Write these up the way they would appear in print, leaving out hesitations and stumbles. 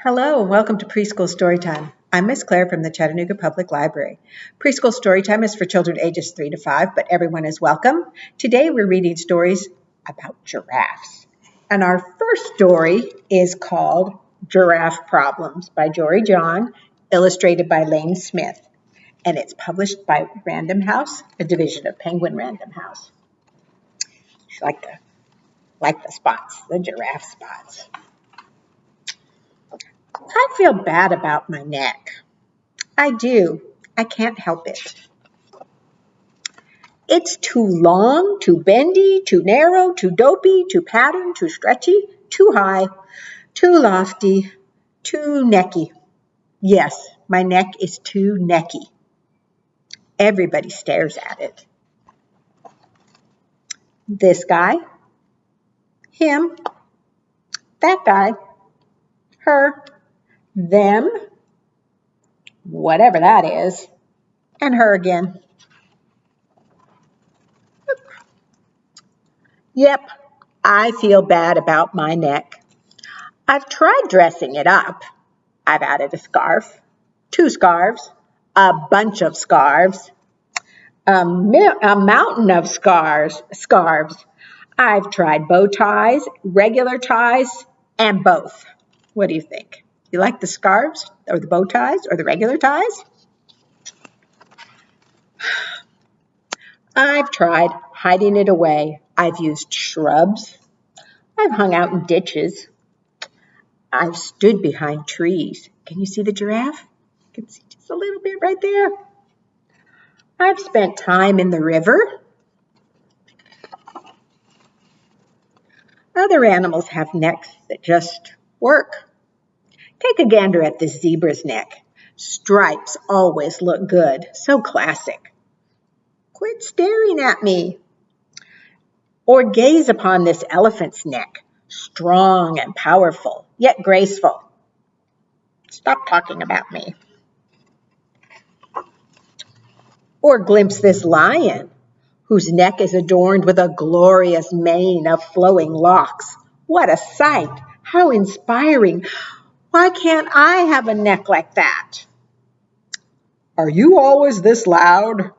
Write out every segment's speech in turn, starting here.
Hello, and welcome to Preschool Storytime. I'm Miss Claire from the Chattanooga Public Library. Preschool Storytime is for children ages 3 to 5, but everyone is welcome. Today we're reading stories about giraffes. And our first story is called Giraffe Problems by Jory John, illustrated by Lane Smith. And it's published by Random House, a division of Penguin Random House. I like the spots, the giraffe spots. I feel bad about my neck. I do. I can't help it. It's too long, too bendy, too narrow, too dopey, too patterned, too stretchy, too high, too lofty, too necky. Yes, my neck is too necky. Everybody stares at it. This guy, him, that guy, her, them, whatever that is, and her again. Yep, I feel bad about my neck. I've tried dressing it up. I've added a scarf, 2 scarves, a bunch of scarves, a mountain of scarves. I've tried bow ties, regular ties, and both. What do you think? You like the scarves or the bow ties or the regular ties? I've tried hiding it away. I've used shrubs. I've hung out in ditches. I've stood behind trees. Can you see the giraffe? You can see just a little bit right there. I've spent time in the river. Other animals have necks that just work. Take a gander at this zebra's neck. Stripes always look good, so classic. Quit staring at me. Or gaze upon this elephant's neck, strong and powerful, yet graceful. Stop talking about me. Or glimpse this lion, whose neck is adorned with a glorious mane of flowing locks. What a sight! How inspiring! Why can't I have a neck like that? Are you always this loud?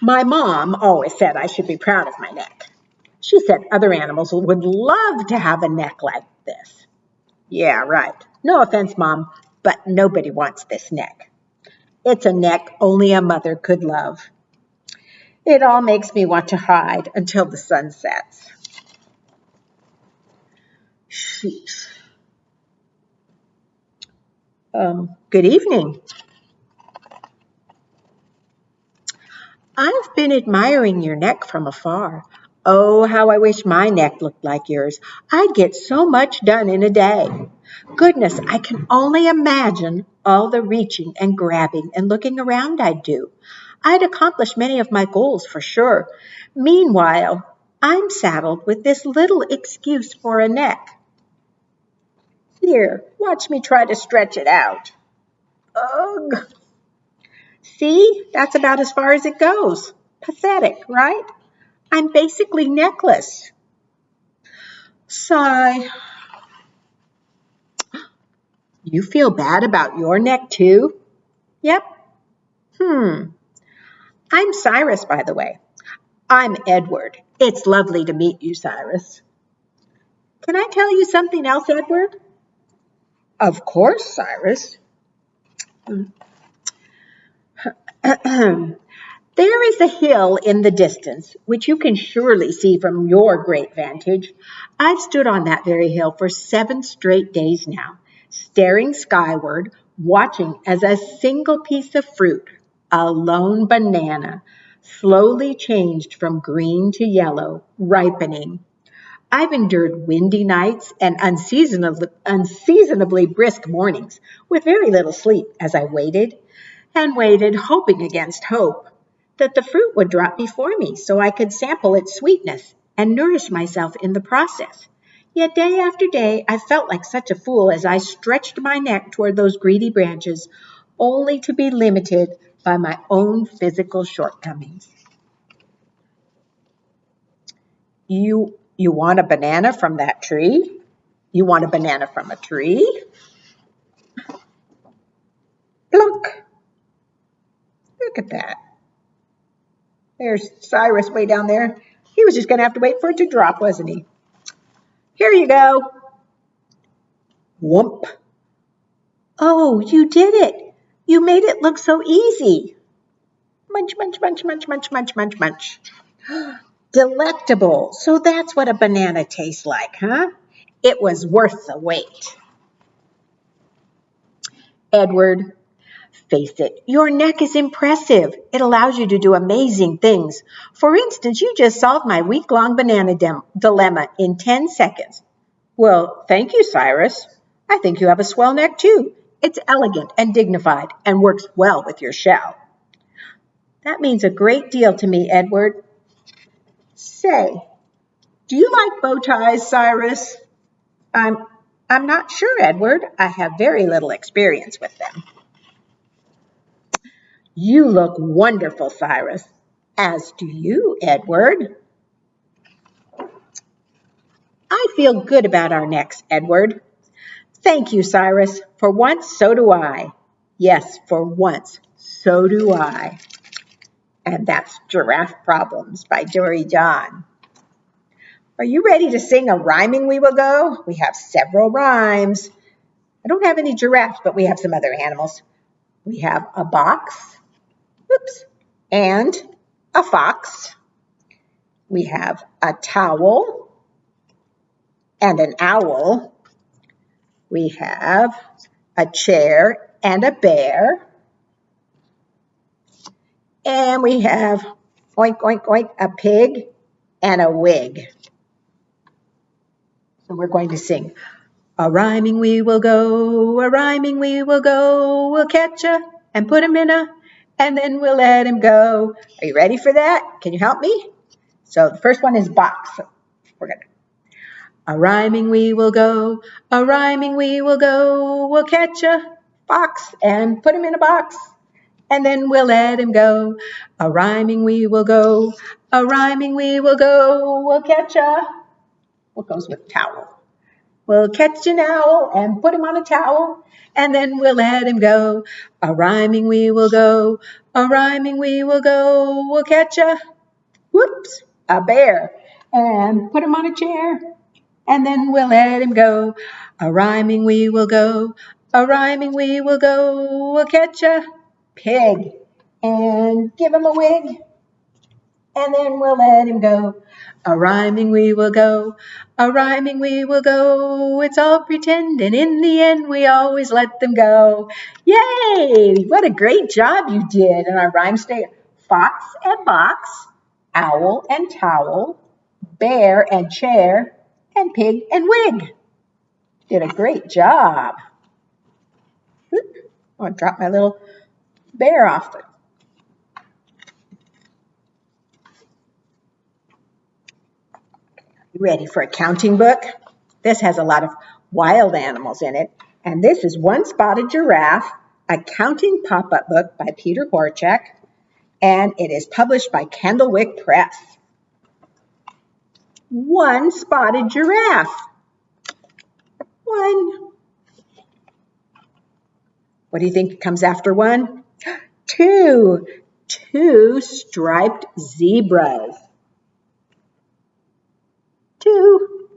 My mom always said I should be proud of my neck. She said other animals would love to have a neck like this. Yeah, right. No offense, Mom, but nobody wants this neck. It's a neck only a mother could love. It all makes me want to hide until the sun sets. Sheesh. Good evening. I've been admiring your neck from afar. Oh, how I wish my neck looked like yours. I'd get so much done in a day. Goodness, I can only imagine all the reaching and grabbing and looking around I'd do. I'd accomplish many of my goals for sure. Meanwhile, I'm saddled with this little excuse for a neck. Here, watch me try to stretch it out. Ugh. See, that's about as far as it goes. Pathetic, right? I'm basically neckless. Sigh. You feel bad about your neck too? Yep. I'm Cyrus, by the way. I'm Edward. It's lovely to meet you, Cyrus. Can I tell you something else, Edward? Of course, Cyrus. There is a hill in the distance, which you can surely see from your great vantage. I've stood on that very hill for 7 straight days now, staring skyward, watching as a single piece of fruit, a lone banana, slowly changed from green to yellow, ripening. I've endured windy nights and unseasonably brisk mornings with very little sleep as I waited and waited, hoping against hope that the fruit would drop before me so I could sample its sweetness and nourish myself in the process. Yet day after day, I felt like such a fool as I stretched my neck toward those greedy branches, only to be limited by my own physical shortcomings. You want a banana from that tree? You want a banana from a tree? Look, look at that. There's Cyrus way down there. He was just going to have to wait for it to drop, wasn't he? Here you go. Whoomp. Oh, you did it. You made it look so easy. Munch, munch, munch, munch, munch, munch, munch, munch. Delectable. So that's what a banana tastes like, huh? It was worth the wait. Edward, face it, your neck is impressive. It allows you to do amazing things. For instance, you just solved my week-long banana dilemma in 10 seconds. Well, thank you, Cyrus. I think you have a swell neck, too. It's elegant and dignified and works well with your shell. That means a great deal to me, Edward. Say, do you like bow ties, Cyrus? I'm not sure, Edward. I have very little experience with them. You look wonderful, Cyrus. As do you, Edward. I feel good about our necks, Edward. Thank you, Cyrus. For once, so do I. Yes, for once, so do I. And that's Giraffe Problems by Dory John. Are you ready to sing a rhyming we will go? We have several rhymes. I don't have any giraffes, but we have some other animals. We have a box, and a fox. We have a towel and an owl. We have a chair and a bear. And we have, oink, oink, oink, a pig and a wig. So we're going to sing, a rhyming we will go, a rhyming we will go. We'll catch a and put him in a, and then we'll let him go. Are you ready for that? Can you help me? So the first one is box. We're going to, a rhyming we will go, a rhyming we will go. We'll catch a fox and put him in a box, and then we'll let him go. A rhyming we will go, a rhyming we will go. We'll catch a, what goes with towel? We'll catch an owl and put him on a towel, and then we'll let him go. A rhyming we will go, a rhyming we will go. We'll catch a bear and put him on a chair, and then we'll let him go. A rhyming we will go, a rhyming we will go. We'll catch a pig and give him a wig, and then we'll let him go. A rhyming we will go, a rhyming we will go. It's all pretend, and in the end we always let them go. Yay! What a great job you did. And our rhymes stay fox and box, owl and towel, bear and chair, and pig and wig. Did a great job. I'm going to drop my little bear off it. You ready for a counting book? This has a lot of wild animals in it. And this is One Spotted Giraffe, a counting pop-up book by Peter Horchak. And it is published by Candlewick Press. One spotted giraffe. One. What do you think comes after one? Two. Two striped zebras. Two.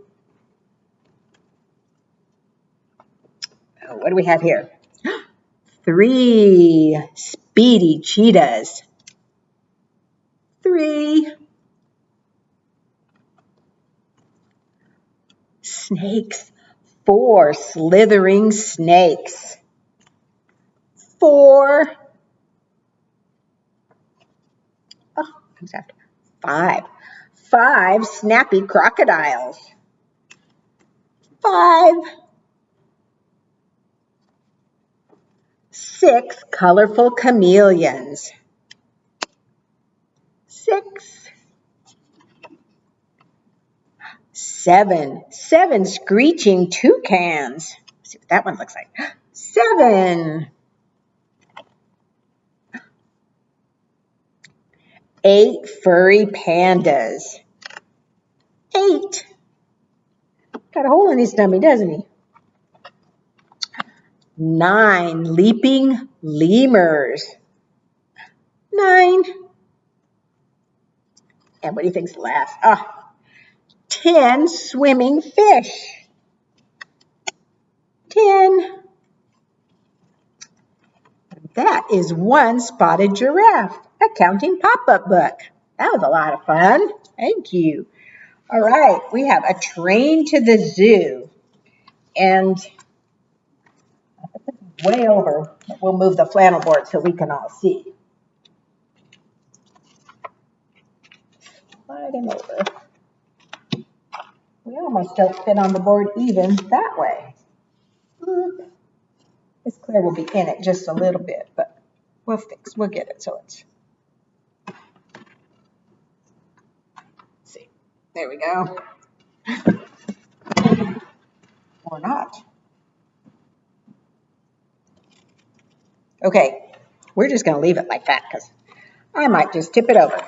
Oh, what do we have here? Three speedy cheetahs. Three. Snakes. Four slithering snakes. Four. Oh, comes after. Five. Five snappy crocodiles. Five. Six colorful chameleons. Six. Seven. Seven screeching toucans. Let's see what that one looks like. Seven. Eight furry pandas. Eight. Got a hole in his tummy, doesn't he? 9 leaping lemurs. 9. And what do you think's the last? 10 swimming fish. 10. That is 1 spotted giraffe, a counting pop-up book. That was a lot of fun. Thank you. All right, we have a train to the zoo. And way over, we'll move the flannel board so we can all see. Slide him over. We almost don't fit on the board even that way. This clear will be in it just a little bit, but we'll get it so it's. Let's see. There we go. Or not. Okay, we're just going to leave it like that because I might just tip it over.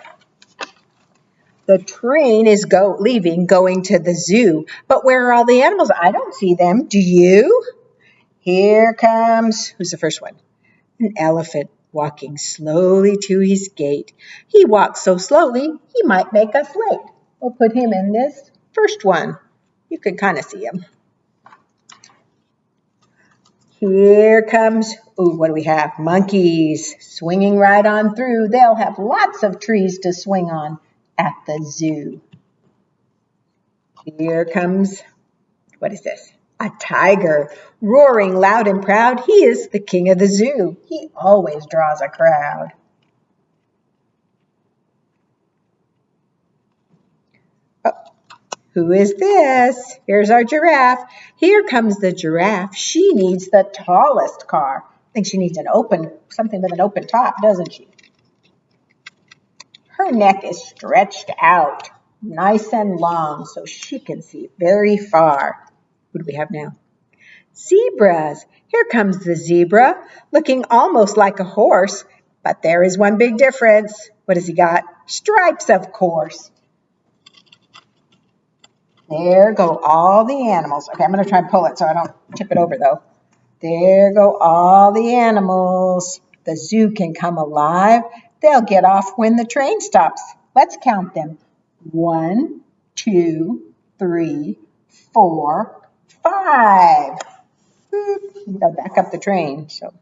The train is leaving, going to the zoo. But where are all the animals? I don't see them. Do you? Here comes, who's the first one? An elephant walking slowly to his gate. He walks so slowly, he might make us late. We'll put him in this first one. You can kind of see him. Here comes, what do we have? Monkeys swinging right on through. They'll have lots of trees to swing on at the zoo. Here comes, what is this? A tiger, roaring loud and proud. He is the king of the zoo. He always draws a crowd. Who is this? Here's our giraffe. Here comes the giraffe. She needs the tallest car. I think she needs something with an open top, doesn't she? Her neck is stretched out, nice and long, so she can see very far. What do we have now? Zebras. Here comes the zebra, looking almost like a horse, but there is one big difference. What has he got? Stripes, of course. There go all the animals. Okay, I'm going to try and pull it so I don't tip it over, though. There go all the animals. The zoo can come alive. They'll get off when the train stops. Let's count them. 1, 2, 3, 4, 5. I'll back up the train. So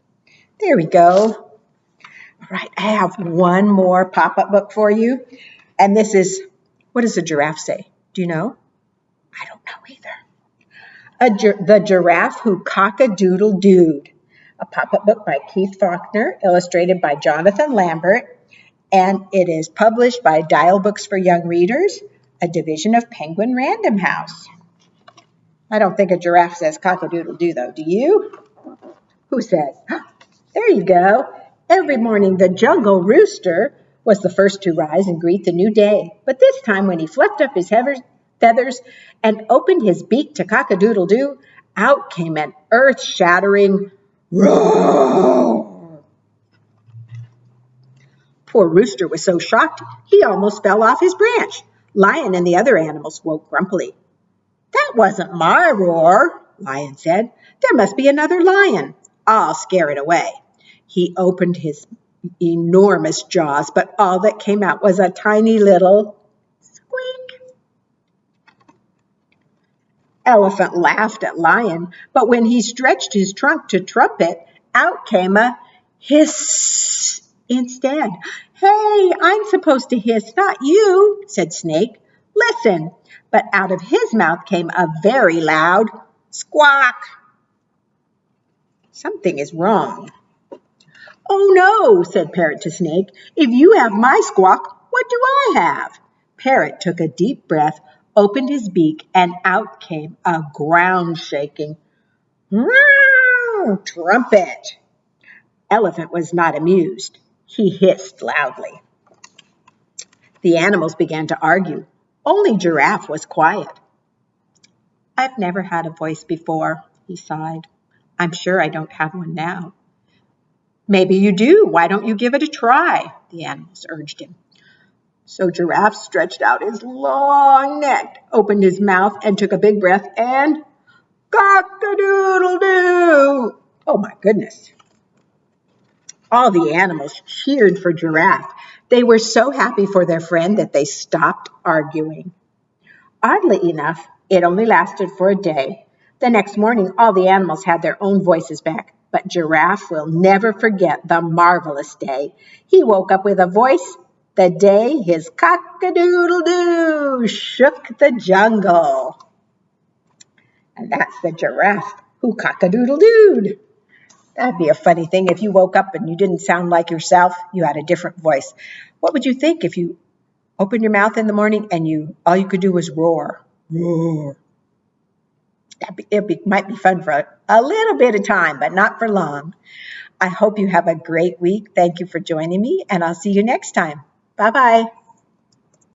there we go. All right, I have one more pop-up book for you. And this is, what does a giraffe say? Do you know? I don't know either. The Giraffe Who Cock-a-Doodle-Dooed, a pop-up book by Keith Faulkner, illustrated by Jonathan Lambert, and it is published by Dial Books for Young Readers, a division of Penguin Random House. I don't think a giraffe says cock-a-doodle-doo, though. Do you? Who says? There you go. Every morning, the jungle rooster was the first to rise and greet the new day. But this time, when he fluffed up his feathers and opened his beak to cock-a-doodle-doo, out came an earth-shattering roar. Poor Rooster was so shocked, he almost fell off his branch. Lion and the other animals woke grumpily. That wasn't my roar, Lion said. There must be another lion. I'll scare it away. He opened his enormous jaws, but all that came out was a tiny little squeak. Elephant laughed at Lion, but when he stretched his trunk to trumpet, out came a hiss instead. Hey, I'm supposed to hiss, not you, said Snake. Listen. But out of his mouth came a very loud squawk. Something is wrong. Oh no, said Parrot to Snake. If you have my squawk, what do I have? Parrot took a deep breath, opened his beak, and out came a ground-shaking trumpet. Elephant was not amused. He hissed loudly. The animals began to argue. Only Giraffe was quiet. I've never had a voice before, he sighed. I'm sure I don't have one now. Maybe you do. Why don't you give it a try? The animals urged him. So Giraffe stretched out his long neck, opened his mouth, and took a big breath, and cock-a-doodle-doo! Oh my goodness. All the animals cheered for Giraffe. They were so happy for their friend that they stopped arguing. Oddly enough, it only lasted for a day. The next morning, all the animals had their own voices back, but Giraffe will never forget the marvelous day. He woke up with a voice the day his cock-a-doodle-doo shook the jungle. And that's the giraffe who cock-a-doodle-dooed. That'd be a funny thing if you woke up and you didn't sound like yourself, you had a different voice. What would you think if you opened your mouth in the morning and all you could do was roar? Roar. Might be fun for a little bit of time, but not for long. I hope you have a great week. Thank you for joining me, and I'll see you next time. Bye-bye.